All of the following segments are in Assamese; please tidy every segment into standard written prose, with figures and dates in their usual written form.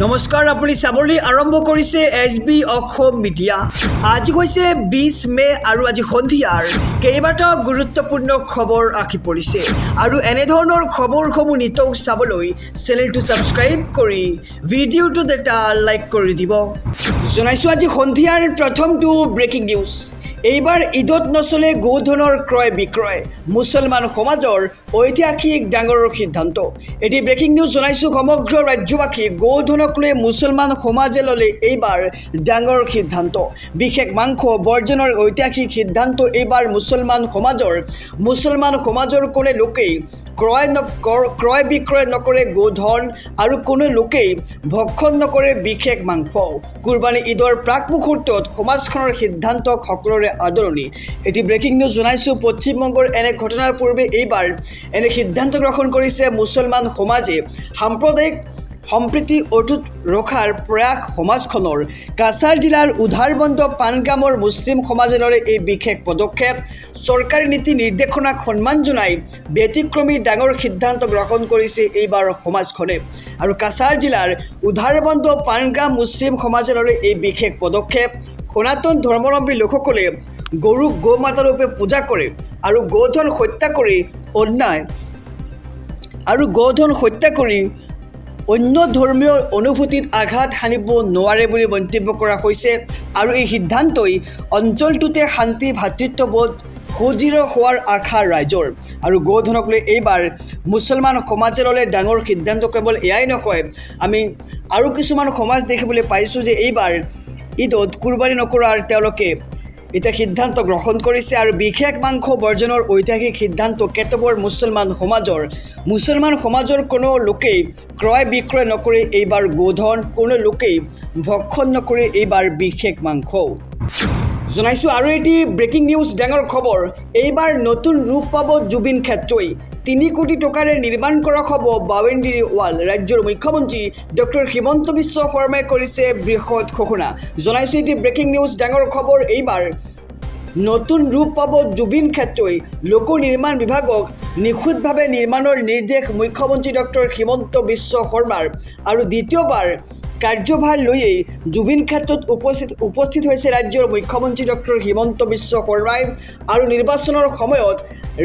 নমস্কাৰ, আপুনি চাবলৈ আৰম্ভ কৰিছে SB অসম মিডিয়া। আজি হৈছে 20 মে আৰু আজি সন্ধিয়াৰ কেইবাটাও গুৰুত্বপূৰ্ণ খবৰ আহি পৰিছে আৰু এনেধৰণৰ খবৰসমূহ নিতৌ চাবলৈ চেনেলটো ছাবস্ক্ৰাইব কৰি ভিডিঅ'টোত এটা লাইক কৰি দিব। জনাইছোঁ আজি সন্ধিয়াৰ প্ৰথমটো ব্ৰেকিং নিউজ। এইবাৰ ঈদত নচলে গোধনৰ ক্ৰয় বিক্ৰয়, মুছলমান সমাজৰ ঐতিহাসিক ডাঙৰ সিদ্ধান্ত। এটি ব্ৰেকিং নিউজ জনাইছোঁ সমগ্ৰ ৰাজ্যবাসীক গোধনক লৈ মুছলমান সমাজে ল'লে এইবাৰ ডাঙৰ সিদ্ধান্ত। বিশেষ মাংস বৰ্জনৰ ঐতিহাসিক সিদ্ধান্ত এইবাৰ মুছলমান সমাজৰ কোনো লোকেই ক্ৰয় বিক্ৰয় নকৰে গোধন আৰু কোনো লোকেই ভক্ষণ নকৰে বিশেষ মাংস। কুৰবানী ঈদৰ প্ৰাক মুহূৰ্তত সমাজখনৰ সিদ্ধান্তক সকলোৰে আদৰণি। এটি ব্ৰেকিং নিউজ জনাইছোঁ পশ্চিমবংগৰ এনে ঘটনাৰ পূৰ্বে এইবাৰ এনে সিদ্ধান্ত গ্ৰহণ কৰিছে মুছলমান সমাজে। সাম্প্ৰদায়িক সম্প্ৰীতি অটুট ৰখাৰ প্ৰয়াস সমাজখনৰ। কাছাৰ জিলাৰ উধাৰবন্দ পানগ্ৰামৰ মুছলিম সমাজে ল'লে এই বিশেষ পদক্ষেপ। চৰকাৰী নীতি নিৰ্দেশনাক সন্মান জনাই ব্যতিক্ৰমী ডাঙৰ সিদ্ধান্ত গ্ৰহণ কৰিছে এইবাৰ সমাজখনে। আৰু কাছাৰ জিলাৰ উধাৰবন্দ পানগ্ৰাম মুছলিম সমাজে ল'লে এই বিশেষ পদক্ষেপ। সনাতন ধৰ্মাৱলম্বী লোকসকলে গৰুক গোমাতা ৰূপে পূজা কৰে আৰু গোধন হত্যা কৰি অন্য ধৰ্মীয় অনুভূতিত আঘাত সানিব নোৱাৰে বুলি মন্তব্য কৰা হৈছে। আৰু এই সিদ্ধান্তই অঞ্চলটোতে শান্তি ভাতৃত্ববোধ সুদৃঢ় হোৱাৰ আশা ৰাইজৰ। আৰু গোধনক লৈ এইবাৰ মুছলমান সমাজে ল'লে ডাঙৰ সিদ্ধান্ত। কেৱল এয়াই নহয়, আমি আৰু কিছুমান সমাজ দেখিবলৈ পাইছোঁ যে এইবাৰ ঈদত কুৰবানী নকৰাৰ তেওঁলোকে এটা সিদ্ধান্ত গ্ৰহণ কৰিছে। আৰু বিশেষ মাংস বৰ্জনৰ ঐতিহাসিক সিদ্ধান্ত কেতবোৰ মুছলমান সমাজৰ কোনো লোকেই ক্ৰয় বিক্ৰয় নকৰে এইবাৰ গোধন, কোনো লোকেই ভক্ষণ নকৰে এইবাৰ বিশেষ মাংস। জনাইছোঁ আৰু এটি ব্ৰেকিং নিউজ ডাঙৰ খবৰ। এইবাৰ নতুন ৰূপ পাব জুবিন ক্ষেত্ৰই। 3 কোটি টকাৰে নিৰ্মাণ কৰা হ'ব বাউণ্ডেৰী ৱাল। ৰাজ্যৰ মুখ্যমন্ত্ৰী ডক্টৰ হিমন্ত বিশ্ব শৰ্মাই কৰিছে বৃহৎ ঘোষণা। জনাইছোঁ এটি ব্ৰেকিং নিউজ ডাঙৰ খবৰ। এইবাৰ নতুন ৰূপ পাব জুবিন ক্ষেত্ৰই। লোক নিৰ্মাণ বিভাগক নিখুঁতভাৱে নিৰ্মাণৰ নিৰ্দেশ মুখ্যমন্ত্ৰী ডক্টৰ হিমন্ত বিশ্ব শৰ্মাৰ। আৰু দ্বিতীয়বাৰ কাৰ্যভাৰ লৈয়ে জুবিন ক্ষেত্ৰত উপস্থিত হৈছে ৰাজ্যৰ মুখ্যমন্ত্ৰী ডক্টৰ হিমন্ত বিশ্ব শৰ্মাই। আৰু নিৰ্বাচনৰ সময়ত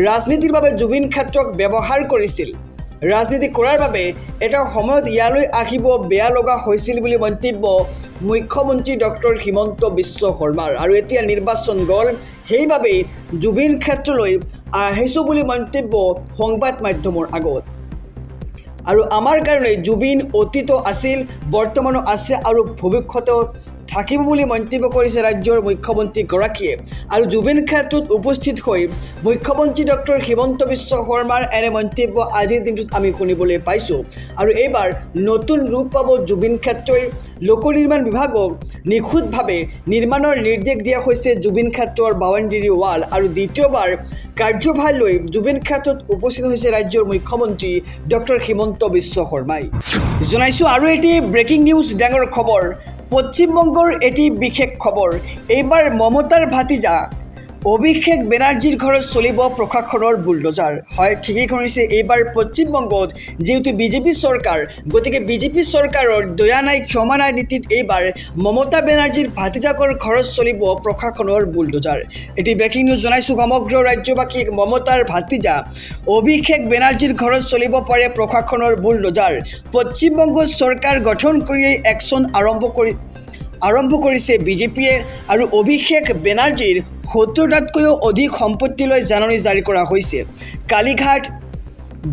ৰাজনীতিৰ বাবে জুবিন ক্ষেত্ৰক ব্যৱহাৰ কৰিছিল। ৰাজনীতি কৰাৰ বাবে এটা সময়ত ইয়ালৈ আহিব বেয়া লগা হৈছিল বুলি মন্তব্য মুখ্যমন্ত্ৰী ডক্টৰ হিমন্ত বিশ্ব শৰ্মাৰ। আৰু এতিয়া নিৰ্বাচন গ'ল, সেইবাবেই জুবিন ক্ষেত্ৰলৈ আহিছোঁ বুলি মন্তব্য সংবাদ মাধ্যমৰ আগত। আৰু আমাৰ কাৰণে জুবিন অতীত আছিল, বৰ্তমানো আছে আৰু ভৱিষ্যতেও থাকিব বুলি মন্তব্য কৰিছে ৰাজ্যৰ মুখ্যমন্ত্ৰীগৰাকীয়ে। আৰু জুবিন ক্ষেত্ৰত উপস্থিত হৈ মুখ্যমন্ত্ৰী ডক্টৰ হিমন্ত বিশ্ব শৰ্মাৰ এনে মন্তব্য আজিৰ দিনটোত আমি শুনিবলৈ পাইছোঁ। আৰু এইবাৰ নতুন ৰূপ পাব জুবিন ক্ষেত্ৰই। লোক নিৰ্মাণ বিভাগক নিখুঁতভাৱে নিৰ্মাণৰ নিৰ্দেশ দিয়া হৈছে জুবিন ক্ষেত্ৰৰ বাউণ্ডেৰী ৱাল। আৰু দ্বিতীয়বাৰ কাৰ্যভাৰ লৈ জুবিন ক্ষেত্ৰত উপস্থিত হৈছে ৰাজ্যৰ মুখ্যমন্ত্ৰী ডক্টৰ হিমন্ত বিশ্ব শৰ্মাই। জনাইছোঁ আৰু এটি ব্ৰেকিং নিউজ ডাঙৰ খবৰ। পশ্চিমবংগৰ এটি বিশেষ খবৰ। এইবাৰ মমতাৰ ভাতিজা অভিষেক বেনাৰ্জীৰ ঘৰত চলিব প্ৰশাসনৰ বুলডোজাৰ। হয়, ঠিকেই শুনিছে। এইবাৰ পশ্চিমবংগত যিহেতু বিজেপি চৰকাৰ, গতিকে বিজেপি চৰকাৰৰ দয়া নাই ক্ষমা নাই নীতিত এইবাৰ মমতা বেনাৰ্জীৰ ভাতিজাকৰ ঘৰত চলিব প্ৰশাসনৰ বুলডোজাৰ। এটি ব্ৰেকিং নিউজ জনাইছোঁ সমগ্ৰ ৰাজ্যবাসীক মমতাৰ ভাতিজা অভিষেক বেনাৰ্জীৰ ঘৰত চলিব পাৰে প্ৰশাসনৰ বুলডোজাৰ। পশ্চিমবংগ চৰকাৰ গঠন কৰিয়েই একশ্যন আৰম্ভ কৰিছে বিজেপিয়ে। আৰু অভিষেক বেনাৰ্জীৰ 70টাতকৈও অধিক সম্পত্তিলৈ জাননী জাৰি কৰা হৈছে। কালীঘাট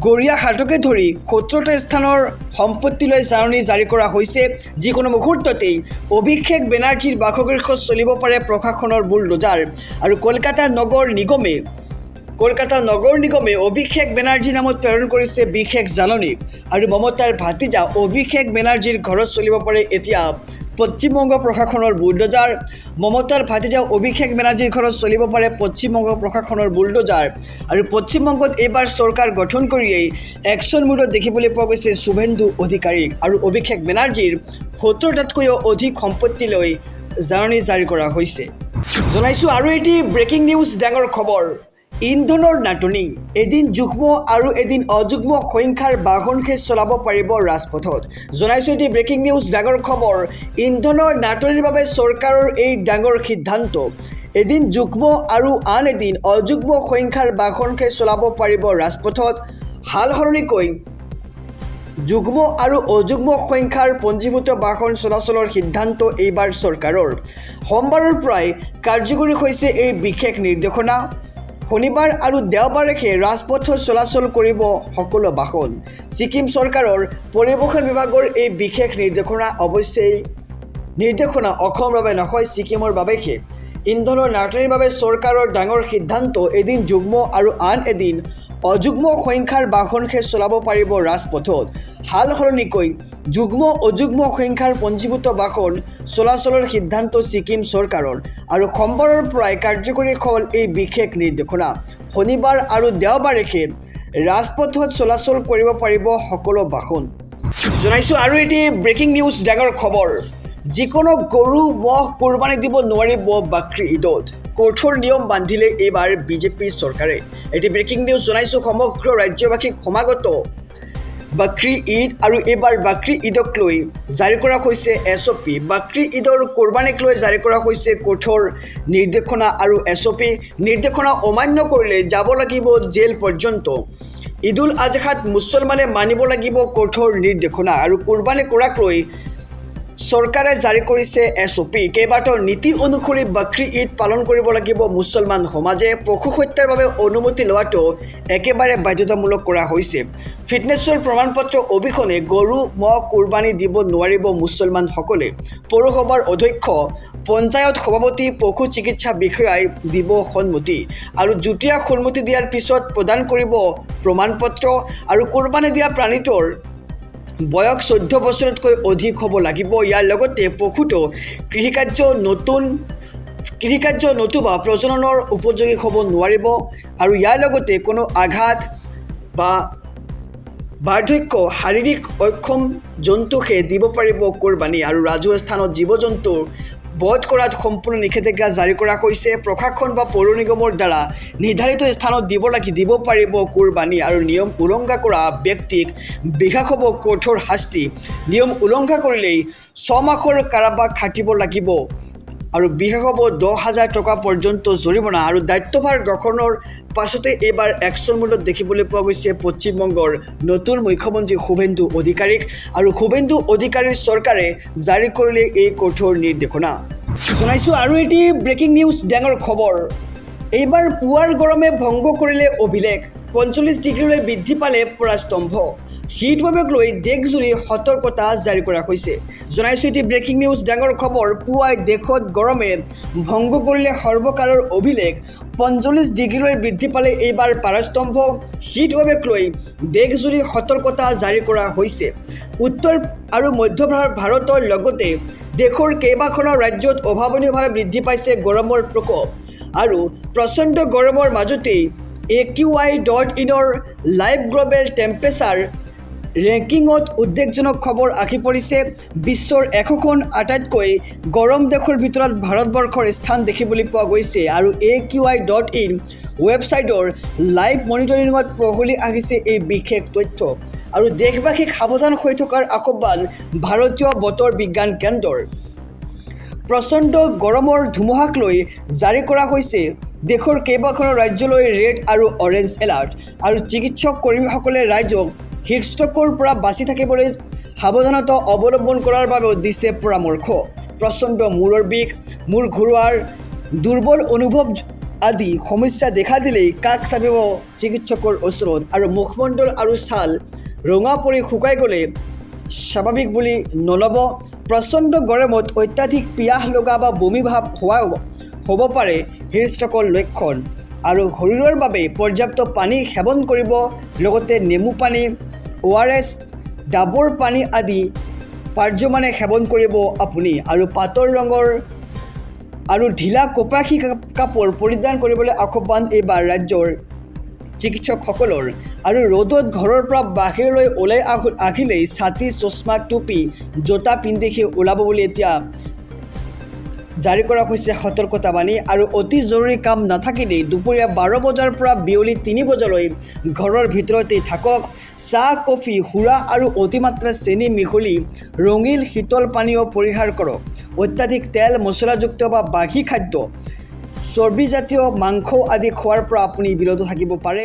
গড়িয়াহাটকে ধৰি 70টা স্থানৰ সম্পত্তিলৈ জাননী জাৰি কৰা হৈছে। যিকোনো মুহূৰ্ততেই অভিষেক বেনাৰ্জীৰ বাসগৃহত চলিব পাৰে প্ৰশাসনৰ বুলডোজাৰ। আৰু কলকাতা নগৰ নিগমে অভিষেক বেনাৰ্জীৰ নামত প্ৰেৰণ কৰিছে বিশেষ জাননী। আৰু মমতাৰ ভাতিজা অভিষেক বেনাৰ্জীৰ ঘৰত চলিব পাৰে এতিয়া পশ্চিমবংগ প্ৰশাসনৰ বুলডোজাৰ। মমতাৰ ভাতিজা অভিষেক বেনাৰ্জীৰ ঘৰত চলিব পাৰে পশ্চিমবংগ প্ৰশাসনৰ বুলডোজাৰ। আৰু পশ্চিমবংগত এইবাৰ চৰকাৰ গঠন কৰিয়েই একশ্যন মুডত দেখিবলৈ পোৱা গৈছে শুভেন্দু অধিকাৰীক। আৰু অভিষেক বেনাৰ্জীৰ 70টাতকৈও অধিক সম্পত্তিলৈ জাননী জাৰি কৰা হৈছে। জনাইছোঁ আৰু এটি ব্ৰেকিং নিউজ ডাঙৰ খবৰ। ইন্ধনৰ নাটনি এদিন যুগ্ম আৰু এদিন অযুগ্ম সংখ্যাৰ বাহনহে চলাব পাৰিব ৰাজপথত জনাইছোঁ এটি ব্ৰেকিং নিউজ ডাঙৰ খবৰ ইন্ধনৰ নাটনিৰ বাবে চৰকাৰৰ এই ডাঙৰ সিদ্ধান্ত এদিন যুগ্ম আৰু আন এদিন অযুগ্ম সংখ্যাৰ বাহনহে চলাব পাৰিব ৰাজপথত হাল সলনিকৈ যুগ্ম আৰু অযুগ্ম সংখ্যাৰ পঞ্জীভূত বাহন চলাচলৰ সিদ্ধান্ত এইবাৰ চৰকাৰৰ সোমবাৰৰ পৰাই কাৰ্যকৰী হৈছে এই বিশেষ নিৰ্দেশনা শনিবাৰ আৰু দেওবাৰেহে ৰাজপথত চলাচল কৰিব সকলো বাহন ছিকিম চৰকাৰৰ পৰিবহণ বিভাগৰ এই বিশেষ নিৰ্দেশনা অৱশ্যেই নিৰ্দেশনা অসমৰ বাবে নহয় ছিকিমৰ বাবেহে ইন্ধনৰ নাটনিৰ বাবে চৰকাৰৰ ডাঙৰ সিদ্ধান্ত এদিন যুগ্ম আৰু আন এদিন অযুগ্ম সংখ্যাৰ বাহনহে চলাব পাৰিব ৰাজপথত হাল সলনিকৈ যুগ্ম অযুগ্ম সংখ্যাৰ পঞ্জীভূত বাহন চলাচলৰ সিদ্ধান্ত ছিকিম চৰকাৰৰ আৰু সোমবাৰৰ পৰাই কাৰ্যকৰী হ'ল এই বিশেষ নিৰ্দেশনা শনিবাৰ আৰু দেওবাৰেহে ৰাজপথত চলাচল কৰিব পাৰিব সকলো বাহন জনাইছোঁ আৰু এটি ব্ৰেকিং নিউজ ডাঙৰ খবৰ যিকোনো গৰু মহ কোৰবানি দিব নোৱাৰিব বাকৰি ঈদত কঠোৰ নিয়ম বান্ধিলে এইবাৰ বিজেপি চৰকাৰে এটি ব্ৰেকিং নিউজ জনাইছোঁ সমগ্ৰ ৰাজ্যবাসীক সমাগত বাকৰি ঈদ আৰু এইবাৰ বাকৰি ঈদক লৈ জাৰি কৰা হৈছে SOP বাকৰি ঈদৰ কোৰবানিক লৈ জাৰি কৰা হৈছে কঠোৰ নিৰ্দেশনা আৰু SOP নিৰ্দেশনা অমান্য কৰিলে যাব লাগিব জেল পৰ্যন্ত ঈদুল আজহাত মুছলমানে মানিব লাগিব কঠোৰ নিৰ্দেশনা আৰু কোৰবানি কৰাক লৈ চৰকাৰে জাৰি কৰিছে SOP কেইবাটাও নীতি অনুসৰি বাকৰি ঈদ পালন কৰিব লাগিব মুছলমান সমাজে পশু হত্যাৰ বাবে অনুমতি লোৱাটো একেবাৰে বাধ্যতামূলক কৰা হৈছে ফিটনেছৰ প্ৰমাণপত্ৰ অবিহনে গৰু মহ কোৰবানি দিব নোৱাৰিব মুছলমানসকলে পৌৰসভাৰ অধ্যক্ষ পঞ্চায়ত সভাপতি পশু চিকিৎসা বিষয়াই দিব সন্মতি আৰু যুটীয়া সন্মতি দিয়াৰ পিছত প্ৰদান কৰিব প্ৰমাণপত্ৰ আৰু কোৰবানি দিয়া প্ৰাণীটোৰ বয়স 14 বছৰতকৈ অধিক হ'ব লাগিব ইয়াৰ লগতে পশুটো কৃষিকাৰ্য নতুবা প্ৰজননৰ উপযোগী হ'ব নোৱাৰিব আৰু ইয়াৰ লগতে কোনো আঘাত বা বাৰ্ধক্য শাৰীৰিক অক্ষম জন্তুহে দিব পাৰিব কোৰবানি আৰু ৰাজহুৱা স্থানত জীৱ জন্তু বধ কৰাত সম্পূৰ্ণ নিষেধাজ্ঞা জাৰি কৰা হৈছে প্ৰশাসন বা পৌৰ নিগমৰ দ্বাৰা নিৰ্ধাৰিত স্থানত দিব পাৰিব কোৰবানি আৰু নিয়ম উলংঘা কৰা ব্যক্তিক বিঘা হ'ব কঠোৰ শাস্তি নিয়ম উলংঘা কৰিলেই 6 মাহৰ কাৰাবাস খাটিব লাগিব আৰু বিঘা হ'ব 10,000 টকা পৰ্যন্ত জৰিমনা আৰু দায়িত্বভাৰ গ্ৰহণৰ পাছতে এইবাৰ একশ্যন মোডত দেখিবলৈ পোৱা গৈছে পশ্চিমবংগৰ নতুন মুখ্যমন্ত্ৰী শুভেন্দু অধিকাৰীক আৰু শুভেন্দু অধিকাৰীৰ চৰকাৰে জাৰি কৰিলে এই কঠোৰ নিৰ্দেশনা জনাইছোঁ আৰু এটি ব্ৰেকিং নিউজ ডাঙৰ খবৰ এইবাৰ পুৱাৰ গৰমে ভংগ কৰিলে অভিলেখ 45 ডিগ্ৰীলৈ বৃদ্ধি পালে পৰাস্তম্ভ হিটৱেভক লৈ দেশজুৰি সতৰ্কতা জাৰি কৰা হৈছে জনাইছোঁ এটি ব্ৰেকিং নিউজ ডাঙৰ খবৰ পুৱাই দেশত গৰমে ভংগ কৰিলে সৰ্বকালৰ অভিলেখ 45 ডিগ্ৰীলৈ বৃদ্ধি পালে এইবাৰ পৰাস্তম্ভ হিটৱেভক লৈ দেশজুৰি সতৰ্কতা জাৰি কৰা হৈছে উত্তৰ আৰু মধ্য ভাৰতৰ লগতে দেশৰ কেইবাখনো ৰাজ্যত অভাৱনীয়ভাৱে বৃদ্ধি পাইছে গৰমৰ প্ৰকোপ আৰু প্ৰচণ্ড গৰমৰ মাজতেই AQI.inৰ লাইভ গ্ল'বেল টেম্পাৰেচাৰ ৰেংকিঙত উদ্বেগজনক খবৰ আহি পৰিছে বিশ্বৰ 100খন আটাইতকৈ গৰম দেশৰ ভিতৰত ভাৰতবৰ্ষৰ স্থান দেখিবলৈ পোৱা গৈছে আৰু AQI.in ৱেবছাইটৰ লাইভ মনিটৰিঙত পোহৰলৈ আহিছে এই বিশেষ তথ্য আৰু দেশবাসীক সাৱধান হৈ থকাৰ আহ্বান ভাৰতীয় বতৰ বিজ্ঞান কেন্দ্ৰৰ প্ৰচণ্ড গৰমৰ ধুমুহাক লৈ জাৰি কৰা হৈছে দেশৰ কেইবাখনো ৰাজ্যলৈ ৰেড আৰু অৰেঞ্জ এলাৰ্ট আৰু চিকিৎসক কৰ্মীসকলে ৰাইজক হিটষ্ট্ৰ'কৰ পৰা বাচি থাকিবলৈ সাৱধানতা অৱলম্বন কৰাৰ বাবেও দিছে পৰামৰ্শ প্ৰচণ্ড মূৰৰ বিষ মূৰ ঘূৰোৱাৰ দুৰ্বল অনুভৱ আদি সমস্যা দেখা দিলেই কাষ চাপিব চিকিৎসকৰ ওচৰত আৰু মুখমণ্ডল আৰু ছাল ৰঙা পৰি শুকাই গ'লে স্বাভাৱিক বুলি নল'ব প্ৰচণ্ড গৰমত অত্যাধিক পিয়াহ লগা বা বমি ভাৱ হ'ব পাৰে হিটষ্ট্ৰ'কৰ লক্ষণ আৰু শৰীৰৰ বাবে পৰ্যাপ্ত পানী সেৱন কৰিব লগতে নেমু পানী ORS ডাবৰ পানী আদি পাৰ্যমানে সেৱন কৰিব আপুনি আৰু পাতল ৰঙৰ আৰু ঢিলা কপাহী কাপোৰ পৰিধান কৰিবলৈ আহ্বান এইবাৰ ৰাজ্যৰ চিকিৎসকসকলৰ আৰু ৰ'দত ঘৰৰ পৰা বাহিৰলৈ ওলাই আহিলেই ছাতি চশমা টুপি জোতা পিন্ধিহে ওলাব বুলি এতিয়া জাৰি কৰা হৈছে সতৰ্কতাবাণী আৰু অতি জৰুৰী কাম নাথাকিলেই দুপৰীয়া 12 বজাৰ পৰা বিয়লি 3 বজালৈ ঘৰৰ ভিতৰতেই থাকক। চাহ, কফি, সুৰা আৰু অতিমাত্ৰা চেনি মিহলি ৰঙিল শীতল পানীয় পৰিহাৰ কৰক। অত্যাধিক তেল, মছলাযুক্ত বা বাঢ়ি খাদ্য, চৰ্বিজাতীয় মাংস আদি খোৱাৰ পৰা আপুনি বিৰত থাকিব পাৰে।